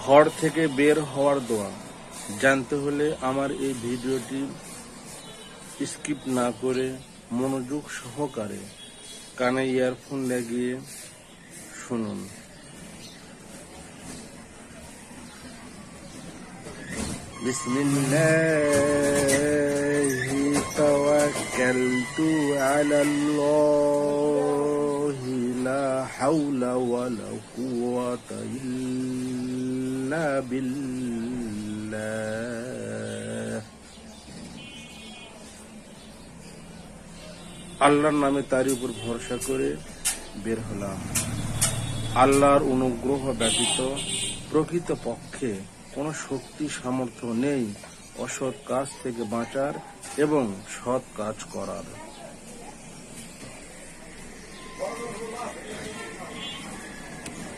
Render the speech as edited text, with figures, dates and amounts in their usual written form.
ঘর থেকে বের হওয়ার দোয়া জানতে হলে আমার এই ভিডিওটি স্কিপ না করে মনোযোগ সহকারে কানে ইয়ারফোন লাগিয়ে শুনুন। বিসমিল্লাহি তাওয়াক্কালতু আলাল্লাহি লা হাওলা ওয়ালা কুওয়াতা ইল্লা বিল্লাহ। আল্লাহর নামে তারই উপর ভরসা করে বের হলাম। আল্লাহর অনুগ্রহ ব্যতীত প্রকৃত পক্ষে কোনো শক্তি সামর্থ্য নেই অসৎ কাজ থেকে বাঁচার এবং সৎ কাজ করার।